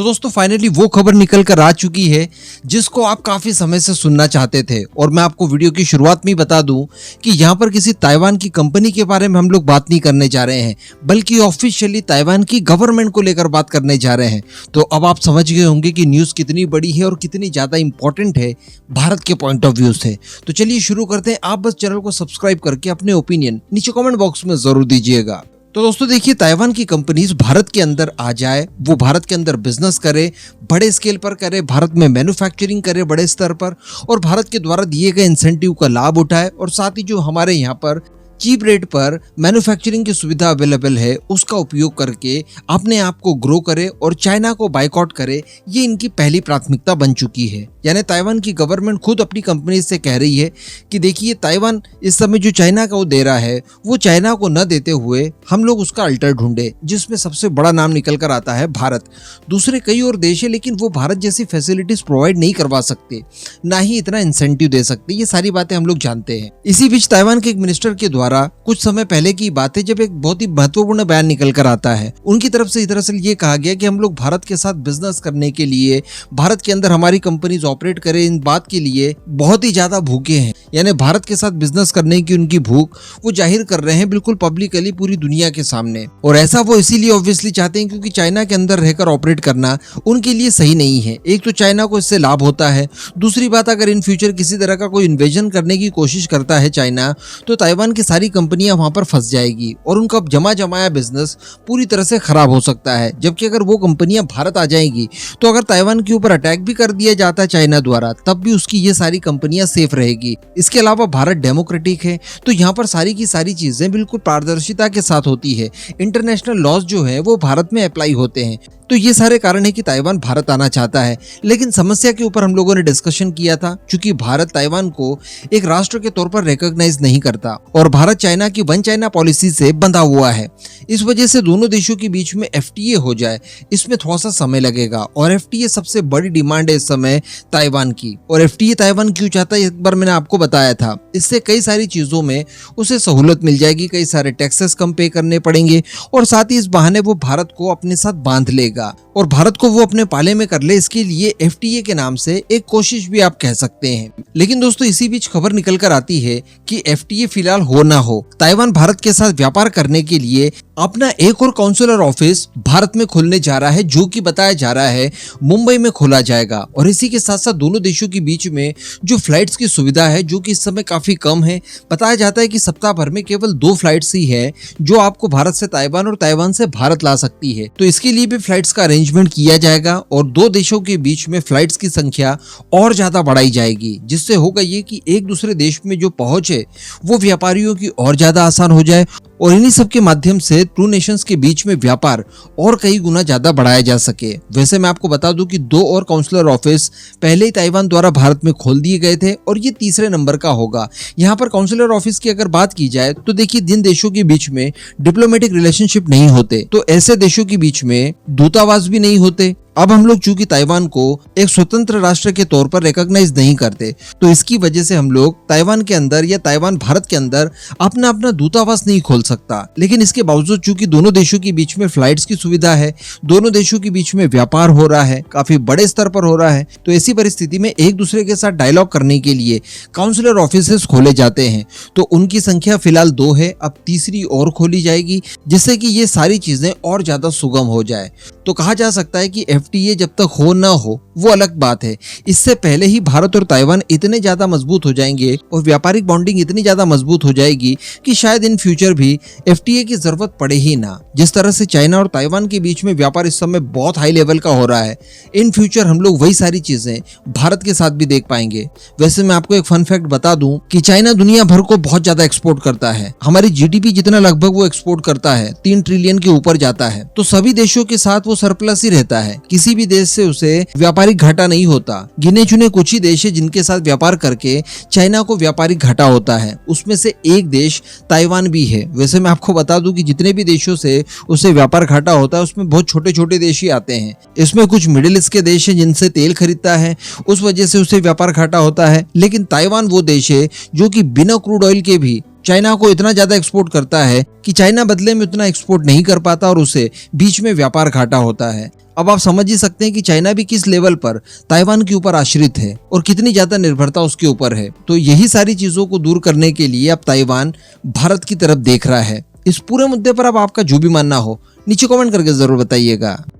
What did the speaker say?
तो दोस्तों फाइनली वो खबर निकल कर आ चुकी है जिसको आप काफी समय से सुनना चाहते थे। और मैं आपको वीडियो की शुरुआत में ही बता दूं कि यहाँ पर किसी ताइवान की कंपनी के बारे में हम लोग बात नहीं करने जा रहे हैं, बल्कि ऑफिशियली ताइवान की गवर्नमेंट को लेकर बात करने जा रहे हैं। तो अब आप समझ गए होंगे कि न्यूज कितनी बड़ी है और कितनी ज्यादा इंपॉर्टेंट है भारत के पॉइंट ऑफ व्यू से। तो चलिए शुरू करते हैं। आप बस चैनल को सब्सक्राइब करके अपने ओपिनियन नीचे कमेंट बॉक्स में जरूर दीजिएगा। तो दोस्तों देखिए, ताइवान की कंपनीज भारत के अंदर आ जाए, वो भारत के अंदर बिजनेस करे, बड़े स्केल पर करे, भारत में मैन्युफैक्चरिंग करे बड़े स्तर पर, और भारत के द्वारा दिए गए इंसेंटिव का लाभ उठाए, और साथ ही जो हमारे यहाँ पर चीप रेट पर मैन्युफैक्चरिंग की सुविधा अवेलेबल है उसका उपयोग करके अपने आप को ग्रो करे और चाइना को बाइकआउट करे। ये इनकी पहली प्राथमिकता बन चुकी है। यानी ताइवान की गवर्नमेंट खुद अपनी कंपनी से कह रही है कि देखिए, ताइवान इस समय जो चाइना का वो दे रहा है वो चाइना को न देते हुए हम लोग उसका अल्टर ढूंढे, जिसमें सबसे बड़ा नाम निकल कर आता है भारत। दूसरे कई और देश है, लेकिन वो भारत जैसी फैसिलिटीज प्रोवाइड नहीं करवा सकते, ना ही इतना इंसेंटिव दे सकते। ये सारी बातें हम लोग जानते हैं। इसी बीच ताइवान के एक मिनिस्टर के द्वारा कुछ समय पहले की बात है, जब एक बहुत ही महत्वपूर्ण बयान निकल कर आता है। उनकी तरफ से दरअसल ये कहा गया कि हम लोग भारत के साथ बिजनेस करने के लिए, भारत के अंदर हमारी कंपनीज ऑपरेट करें, इन बात के लिए बहुत ही ज्यादा भूखे हैं। यानी भारत के साथ बिजनेस करने की उनकी भूख वो जाहिर कर रहे हैं बिल्कुल पब्लिकली पूरी दुनिया के सामने। और ऐसा वो इसीलिए ऑब्वियसली चाहते हैं क्योंकि चाइना के अंदर रहकर ऑपरेट करना उनके लिए सही नहीं है। एक तो चाइना को इससे लाभ होता है, दूसरी बात अगर इन फ्यूचर किसी तरह का कोई इन्वेजन करने की कोशिश करता है चाइना, तो ताइवान की सारी कंपनियां वहां पर फंस जाएगी और उनका जमा जमाया बिजनेस पूरी तरह से खराब हो सकता है। जबकि अगर वो कंपनियां भारत आ जाएंगी तो अगर ताइवान के ऊपर अटैक भी कर दिया जाता है चाइना द्वारा, तब भी उसकी ये सारी कंपनियां सेफ रहेगी। इसके अलावा भारत डेमोक्रेटिक है, तो यहाँ पर सारी की सारी चीजें बिल्कुल पारदर्शिता के साथ होती है। इंटरनेशनल लॉज जो है वो भारत में अप्लाई होते हैं। तो ये सारे कारण है कि ताइवान भारत आना चाहता है। लेकिन समस्या के ऊपर हम लोगों ने डिस्कशन किया था, क्योंकि भारत ताइवान को एक राष्ट्र के तौर पर रिकॉग्नाइज नहीं करता और भारत चाइना की वन चाइना पॉलिसी से बंधा हुआ है। इस वजह से दोनों देशों के बीच में एफटीए हो जाए, इसमें थोड़ा सा समय लगेगा। और एफटीए सबसे बड़ी डिमांड है इस समय ताइवान की। और एफटीए ताइवान क्यों चाहता है, एक बार मैंने आपको बताया था। इससे कई सारी चीजों में उसे सहूलत मिल जाएगी, कई सारे टैक्सेस कम पे करने पड़ेंगे, और साथ ही इस बहाने वो भारत को अपने साथ बांध लेगा और भारत को वो अपने पाले में कर ले। इसके लिए एफटीए के नाम से एक कोशिश भी आप कह सकते हैं। लेकिन दोस्तों इसी बीच खबर निकल कर आती है कि एफटीए फिलहाल हो ना हो, ताइवान भारत के साथ व्यापार करने के लिए अपना एक और काउंसलर ऑफिस भारत में खोलने जा रहा है, जो कि बताया जा रहा है मुंबई में खोला जाएगा। और इसी के साथ साथ दोनों देशों के बीच में जो फ्लाइट्स की सुविधा है, जो कि इस समय काफी कम है। बताया जाता है कि सप्ताह भर में केवल 2 फ्लाइट्स ही है जो आपको भारत से ताइवान और ताइवान से भारत ला सकती है। तो इसके लिए भी फ्लाइट्स का अरेंजमेंट किया जाएगा और 2 देशों के बीच में फ्लाइट्स की संख्या और ज्यादा बढ़ाई जाएगी, जिससे होगा ये कि एक दूसरे देश में जो पहुंच है वो व्यापारियों की और ज्यादा आसान हो जाए, और इन्हीं सब के माध्यम से टू नेशंस के बीच में व्यापार और कई गुना ज्यादा बढ़ाया जा सके। वैसे मैं आपको बता दूं कि 2 और काउंसलर ऑफिस पहले ही ताइवान द्वारा भारत में खोल दिए गए थे और ये तीसरे नंबर का होगा। यहाँ पर काउंसलर ऑफिस की अगर बात की जाए तो देखिए, जिन देशों के बीच में डिप्लोमेटिक रिलेशनशिप नहीं होते, तो ऐसे देशों के बीच में दूतावास भी नहीं होते। अब हम लोग चूंकि ताइवान को एक स्वतंत्र राष्ट्र के तौर पर रिकॉग्नाइज नहीं करते, तो इसकी वजह से हम लोग ताइवान के अंदर या ताइवान भारत के अंदर अपना अपना दूतावास नहीं खोल सकता। लेकिन इसके बावजूद चूंकि दोनों देशों के बीच में फ्लाइट्स की सुविधा है, दोनों देशों के बीच में व्यापार हो रहा है, काफी बड़े स्तर पर हो रहा है, तो ऐसी परिस्थिति में एक दूसरे के साथ डायलॉग करने के लिए काउंसलर ऑफिसेस खोले जाते हैं। तो उनकी संख्या फिलहाल 2 है, अब तीसरी और खोली जाएगी, जिससे कि ये सारी चीजें और ज्यादा सुगम हो जाए। तो कहा जा सकता है कि एफटीए जब तक हो ना हो वो अलग बात है, इससे पहले ही भारत और ताइवान इतने ज्यादा मजबूत हो जाएंगे और व्यापारिक बॉन्डिंग इतनी ज्यादा मजबूत हो जाएगी कि शायद इन फ्यूचर भी एफटीए की जरूरत पड़े ही ना। जिस तरह से चाइना और ताइवान के बीच में व्यापार इस समय बहुत हाई लेवल का हो रहा है, इन फ्यूचर हम लोग वही सारी चीजें भारत के साथ भी देख पाएंगे। वैसे मैं आपको एक फन फैक्ट बता दूं कि चाइना दुनिया भर को बहुत ज्यादा एक्सपोर्ट करता है। हमारी जीडीपी जितना लगभग वो एक्सपोर्ट करता है 3 ट्रिलियन के ऊपर जाता है। तो सभी देशों के साथ वो सरप्लस ही रहता है, किसी भी देश से उसे व्यापारिक घाटा नहीं होता। गिने चुने कुछ ही देश है जिनके साथ व्यापार करके चाइना को व्यापारिक घाटा होता है, उसमें से एक देश ताइवान भी है। वैसे मैं आपको बता दूं कि जितने भी देशों से उसे व्यापार घाटा होता है उसमें बहुत छोटे छोटे देश ही आते हैं। इसमें कुछ मिडिल ईस्ट के देश है जिनसे तेल खरीदता है, उस वजह से उसे व्यापार घाटा होता है। लेकिन ताइवान वो देश है जो कि बिना क्रूड ऑयल के भी चाइना को इतना ज्यादा एक्सपोर्ट करता है कि चाइना बदले में उतना एक्सपोर्ट नहीं कर पाता और उसे बीच में व्यापार घाटा होता है। अब आप समझ ही सकते हैं कि चाइना भी किस लेवल पर ताइवान के ऊपर आश्रित है और कितनी ज्यादा निर्भरता उसके ऊपर है। तो यही सारी चीजों को दूर करने के लिए अब ताइवान भारत की तरफ देख रहा है। इस पूरे मुद्दे पर अब आपका जो भी मानना हो नीचे कमेंट करके जरूर बताइएगा।